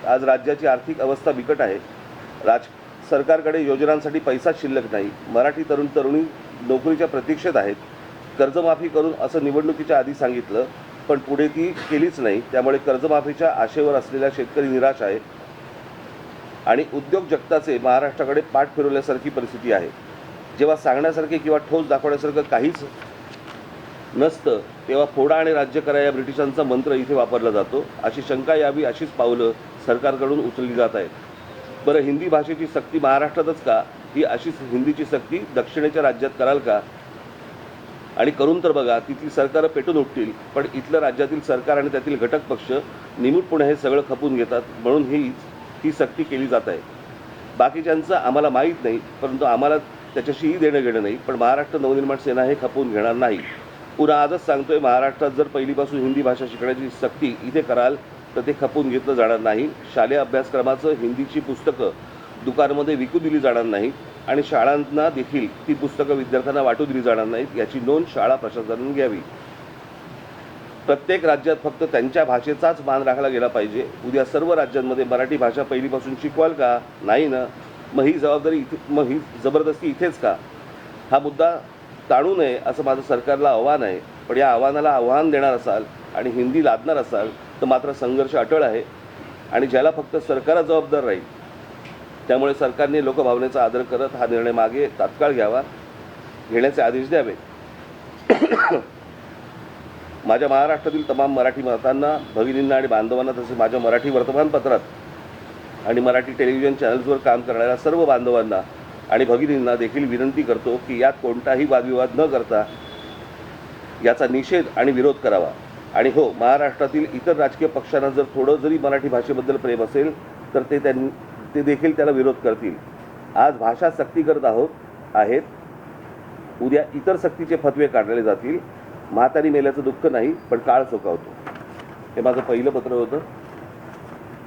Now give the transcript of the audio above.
आज राज्याची आर्थिक अवस्था बिकट आहे। सरकारकडे योजनांसाठी पैसा शिल्लक नाही। मराठी तरुण तरुणी नोकरीच्या प्रतीक्षेत आहेत। कर्जमाफी करून असं निवडणुकीच्या आधी सांगितलं, पण पुढे ती केलीच नाही। त्यामुळे कर्जमाफीच्या आशेवर असलेला शेतकरी निराश आहे आणि उद्योग जगताचे महाराष्ट्राकडे पाठ फिरवल्यासारखी परिस्थिती आहे। जेव्हा सांगण्यासारखे किंवा ठोस दाखवण्यासारखं काहीच नसतं तेव्हा फोडा आणि राज्य करा या ब्रिटिशांचा मंत्र इथे वापरला जातो। अशी शंका यावी अशीच पावलं सरकारकडून उचलली जात आहेत। बरं, हिंदी भाषेची सक्ती महाराष्ट्रातच का? ही अशीच हिंदीची सक्ती दक्षिणेच्या राज्यात कराल का? आणि करून तर बघा, तिथली सरकारं पेटून उठतील, पण इथल्या राज्यातील सरकार आणि त्यातील घटक पक्ष निमूटपणे हे सगळं खपून घेतात। म्हणून ही सक्ती केली जात आहे। बाकीच्यांचं आम्हाला माहीत नाही, परंतु आम्हाला त्याच्याशीही देणं घेणं नाही। पण महाराष्ट्र नवनिर्माण सेना हे खपवून घेणार नाही। पुन्हा आजच सांगतोय, महाराष्ट्रात जर पहिलीपासून हिंदी भाषा शिकण्याची सक्ती इथे कराल तर ते खपवून घेतलं जाणार नाही। शालेय अभ्यासक्रमाचं हिंदीची पुस्तकं दुकानामध्ये विकू दिली जाणार नाहीत आणि शाळांना देखील ती पुस्तकं विद्यार्थ्यांना वाटू दिली जाणार नाहीत। याची नोंद शाळा प्रशासनाने घ्यावी। प्रत्येक राज्यात फक्त त्यांच्या भाषेचाच मान राखला गेला पाहिजे। उद्या सर्व राज्यांमध्ये मराठी भाषा पहिलीपासून शिकवाल का? नाही ना। मग ही जबरदस्ती इथेच का? हा मुद्दा टाळू नये असं माझं सरकारला आव्हान आहे। पण या आव्हानाला आव्हान देणार असाल आणि हिंदी लादणार असाल तर मात्र संघर्ष अटळ आहे आणि ज्याला फक्त सरकारच जबाबदार राहील। त्यामुळे सरकारने लोकभावनेचा आदर करत हा निर्णय मागे तात्काळ घेण्याचे आदेश द्यावे। माझ्या महाराष्ट्रातील तमाम मराठी मातांना, भगिनींना आणि बांधवांना, तसेच माझ्या मराठी वर्तमानपत्रात आणि मराठी टेलिव्हिजन चॅनल्सवर काम करणाऱ्या सर्व बांधवांना आणि भगिनींना देखील विनंती करतो की यात कोणताही वादविवाद न करता याचा निषेध आणि विरोध करावा। आणि हो, महाराष्ट्रातील इतर राजकीय पक्षांना जर थोडं जरी मराठी भाषेबद्दल प्रेम असेल तर ते देखील त्याला विरोध करतील। आज भाषा सक्ती करत आहेत, उद्या इतर सक्तीचे फतवे काढले जातील। म्हातारी मेल्याचं दुःख नाही, पण काळ चुकावतो। हे माझं पहिलं पत्र होतं।